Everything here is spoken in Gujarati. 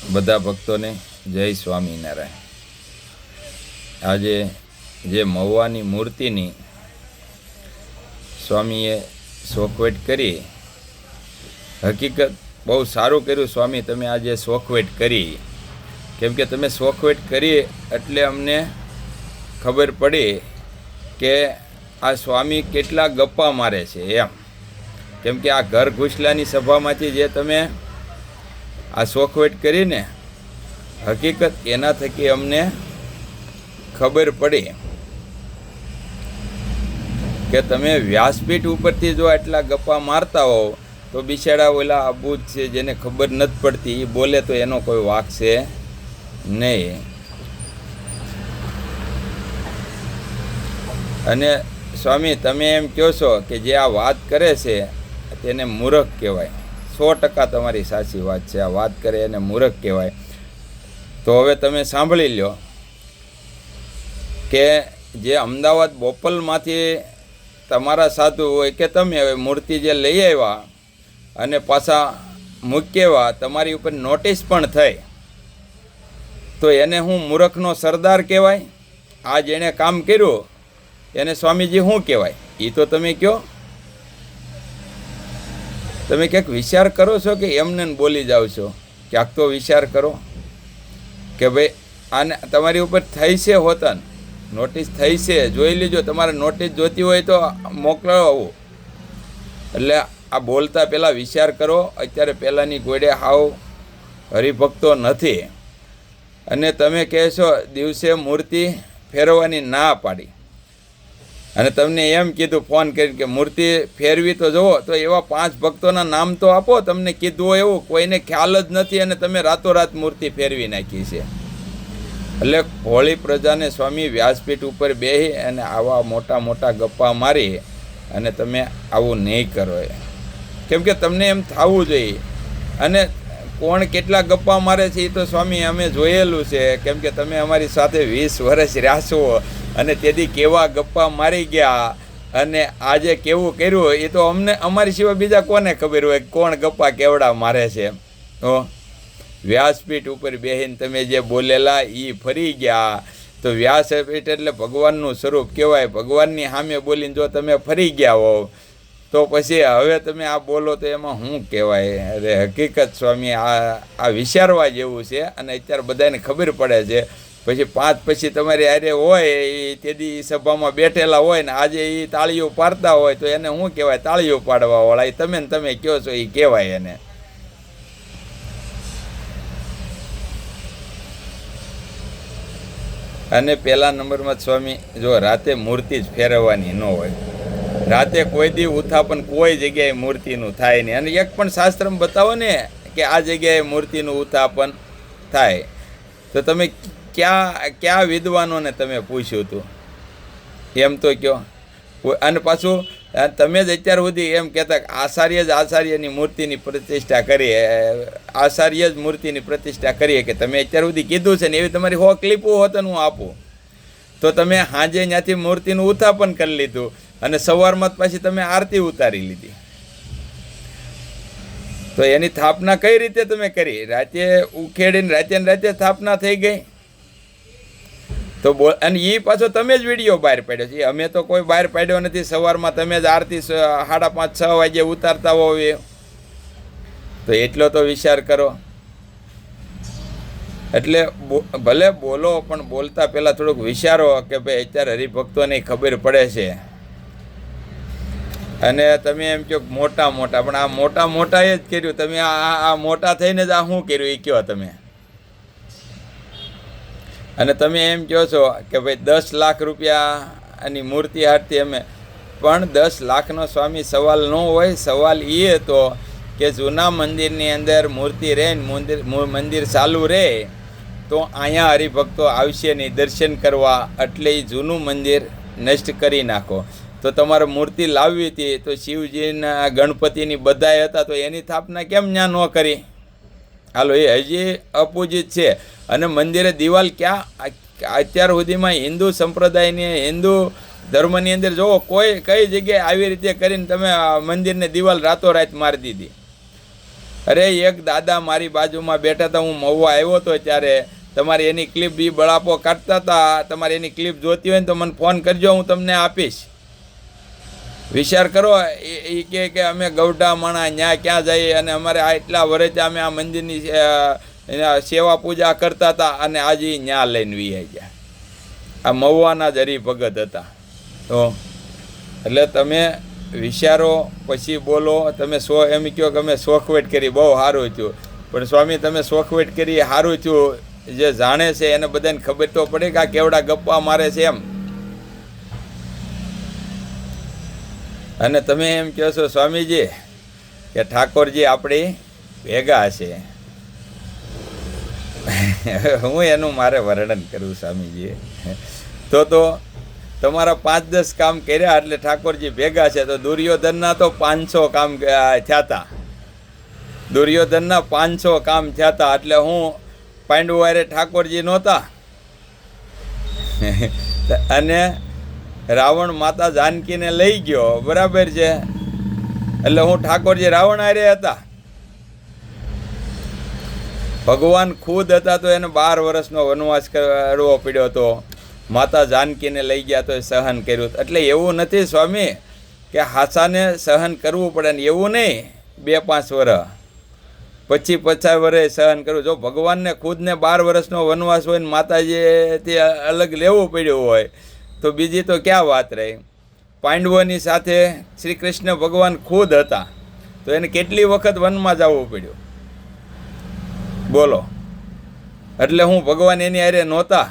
બધા ભક્તોને જય સ્વામિનારાયણ. આજે જે મહુવાની મૂર્તિની સ્વામીએ શોખવેટ કરી, હકીકત બહુ સારું કર્યું સ્વામી, તમે આજે શોખવેટ કરી. કેમ કે તમે શોખવેટ કરી એટલે અમને ખબર પડી કે આ સ્વામી કેટલા ગપ્પા મારે છે એમ. કેમ કે આ ઘર ઘુસલાની સભામાંથી જે તમે આ શોખવેટ કરીને, હકીકત એના થકી અમને ખબર પડી કે તમે વ્યાસપીઠ ઉપરથી જો આટલા ગપ્પા મારતા હો તો બિચારા ઓલા અબૂજ છે જેને ખબર નથી પડતી, એ બોલે તો એનો કોઈ વાંક છે નહીં. અને સ્વામી તમે એમ કહો છો કે જે આ વાત કરે છે તેને મૂર્ખ કહેવાય. 100% તમારી સાચી વાત છે. આ વાત કરે એને મૂર્ખ કહેવાય. તો હવે તમે સાંભળી લો કે જે અમદાવાદ બોપલમાંથી તમારા સાધુ હોય કે તમે હવે મૂર્તિ જે લઈ આવ્યા અને પાછા મૂક્યા, તમારી ઉપર નોટિસ પણ થઈ, તો એને હું મૂર્ખનો સરદાર કહેવાય? આ જેણે કામ કર્યું એને સ્વામીજી શું કહેવાય? એ તો તમે કહો. તમે ક્યાંક વિચાર કરો છો કે એમને બોલી જાઓ છો? ક્યાંક તો વિચાર કરો કે ભાઈ આને તમારી ઉપર થઈ છે હોતન, નોટિસ થઈ છે, જોઈ લીજો. તમારે નોટિસ જોતી હોય તો મોકલાવો. એટલે આ બોલતા પહેલાં વિચાર કરો. અત્યારે પહેલાંની ગોળે હાવ હરિભક્તો નથી. અને તમે કહેશો દિવસે મૂર્તિ ફેરવવાની ના પાડી, અને તમને એમ કીધું ફોન કરીને કે મૂર્તિ ફેરવી તો જુઓ, તો એવા 5 ભક્તોના નામ તો આપો. તમને કીધું હોય એવું કોઈને ખ્યાલ જ નથી અને તમે રાતોરાત મૂર્તિ ફેરવી નાખી છે. એટલે ભોળી પ્રજાને સ્વામી વ્યાસપીઠ ઉપર બેસી અને આવા મોટા મોટા ગપ્પા મારી અને તમે આવું નહીં કરો. કેમ કે તમને એમ થવું જોઈએ. અને કોણ કેટલા ગપ્પા મારે છે એ તો સ્વામી અમે જોયેલું છે. કેમ કે તમે અમારી સાથે 20 વર્ષ રહ્યા છો અને તેથી કેવા ગપ્પા મારી ગયા અને આજે કેવું કર્યું એ તો અમને અમારી સિવાય બીજા કોને ખબર હોય કોણ ગપ્પા કેવડા મારે છે. તો વ્યાસપીઠ ઉપર બેસીને તમે જે બોલેલા એ ફરી ગયા. તો વ્યાસપીઠ એટલે ભગવાનનું સ્વરૂપ કહેવાય. ભગવાનની સામે બોલીને જો તમે ફરી ગયા હો તો પછી હવે તમે આ બોલો તો એમાં શું કહેવાય? અરે હકીકત સ્વામી આ વિચારવા જેવું છે. અને અત્યારે બધાને ખબર પડે છે. પછી 5 પછી તમારી હારે હોય એ તેથી સભામાં બેઠેલા હોય ને આજે એ તાળીઓ પાડતા હોય તો એને શું કહેવાય? તાળીઓ પાડવાવાળા. એ તમે ને તમે કહો છો એ કહેવાય એને. અને પહેલા નંબરમાં સ્વામી જો રાતે મૂર્તિ જ ફેરવવાની ન હોય. રાતે કોઈ દી ઉત્થાપન કોઈ જગ્યાએ મૂર્તિનું થાય નહીં. અને એક પણ શાસ્ત્રમાં બતાવો ને કે આ જગ્યાએ મૂર્તિનું ઉત્થાપન થાય. તો તમે ક્યાં વિદ્વાનોને તમે પૂછ્યું હતું? એમ તો કહો. અને પાછું તમે જ અત્યાર સુધી એમ કહેતા કે આચાર્યની મૂર્તિની પ્રતિષ્ઠા કરી, આચાર્ય જ મૂર્તિની પ્રતિષ્ઠા કરીએ. કે તમે અત્યાર સુધી કીધું છે ને એવી તમારી 100 ક્લિપો હોત હું આપું તો તમે સાંજે ત્યાંથી મૂર્તિનું ઉત્થાપન કરી લીધું અને સવારમાં પછી તમે આરતી ઉતારી લીધી. તો એની સ્થાપના કઈ રીતે તમે કરી? રાતે ઉખેડીને રાતે સ્થાપના થઈ ગઈ. તો અને એ પાછો તમે જ વિડીયો બહાર પાડ્યો છે. અમે તો કોઈ બહાર પાડ્યો નથી. સવારમાં તમે જ આરતી 5:30-6 વાગે ઉતારતા હોવ. તો એટલો તો વિચાર કરો. એટલે ભલે બોલો પણ બોલતા પહેલાં થોડુંક વિચારો કે ભાઈ અત્યારે હરિભક્તોને ખબર પડે છે. અને તમે એમ કહો મોટા પણ આ મોટા એ જ કર્યું. તમે આ મોટા થઈને જ આ શું કર્યું એ કહો તમે. અને તમે એમ કહો છો કે ભાઈ 10 લાખ રૂપિયાની મૂર્તિ હારતી અમે, પણ 10 લાખનો સ્વામી સવાલ ન હોય. સવાલ એ હતો કે જૂના મંદિરની અંદર મૂર્તિ રહે ને મંદિર ચાલુ રહે તો અહીંયા હરિભક્તો આવશે નહીં દર્શન કરવા, એટલે એ જૂનું મંદિર નષ્ટ કરી નાખો. તો તમારે મૂર્તિ લાવવી હતી તો શિવજીના ગણપતિની બધાય હતા તો એની સ્થાપના કેમ ત્યાં ન કરી? હાલો એ હજી અપૂજિત છે. અને મંદિરે દિવાલ ક્યાં અત્યાર સુધીમાં હિન્દુ સંપ્રદાયની હિન્દુ ધર્મની અંદર જુઓ કઈ જગ્યાએ આવી રીતે કરીને તમે મંદિરને દિવાલ રાતોરાત મારી દીધી. અરે એક દાદા મારી બાજુમાં બેઠા હતા, હું મહુવા આવ્યો હતો ત્યારે તમારી એની ક્લિપ બી બળાપો કાઢતા હતા. તમારી એની ક્લિપ જોતી હોય ને તો મને ફોન કરજો, હું તમને આપીશ. વિચાર કરો, એ કે અમે ગૌઢા માણા ન્યા ક્યાં જઈએ, અને અમારે આટલા વર્ષે અમે આ મંદિરની સેવા પૂજા કરતા હતા, અને આજે ન્યા લઈને વી ગયા. આ મહુવાના જ હરિભગત હતા. તો એટલે તમે વિચારો પછી બોલો. તમે એમ કહો કે અમે શોખવેટ કરી, બહુ સારું થયું. પણ સ્વામી તમે શોખવેટ કરી સારું થયું, જે જાણે છે એને બધાને ખબર તો પડે કે આ કેવડા ગપ્પા મારે છે એમ. અને તમે એમ કહો છો સ્વામીજી કે ઠાકોરજી આપણી ભેગા છે. હું એનું મારે વર્ણન કરું સ્વામીજી. તો તમારા 5-10 કામ કર્યા એટલે ઠાકોરજી ભેગા છે. તો દુર્યોધનના તો 500 કામ થયા હતા. દુર્યોધનના 500 કામ થયા હતા. એટલે હું પાંડવો હારે ઠાકોરજી નહોતા. અને રાવણ માતા જાનકીને લઈ ગયો, બરાબર છે. એટલે હું ઠાકોરજી રાવણ હારે હતા. ભગવાન ખુદ હતા તો એને 12 વર્ષનો વનવાસ કરવો પડ્યો હતો. માતા જાનકીને લઈ ગયા તો એ સહન કર્યું. એટલે એવું નથી સ્વામી કે હાસાને સહન કરવું પડે ને, એવું નહીં 2-5 વર્ષ પછી 50 વર્ષે સહન કરવું. જો ભગવાનને ખુદને 12 વર્ષનો વનવાસ હોય ને માતાજી તે અલગ લેવું પડ્યું હોય તો બીજી તો ક્યાં વાત રહી. પાંડવોની સાથે શ્રી કૃષ્ણ ભગવાન ખુદ હતા તો એને કેટલી વખત વનમાં જવું પડ્યું બોલો. એટલે હું ભગવાન એની હારે નહોતા.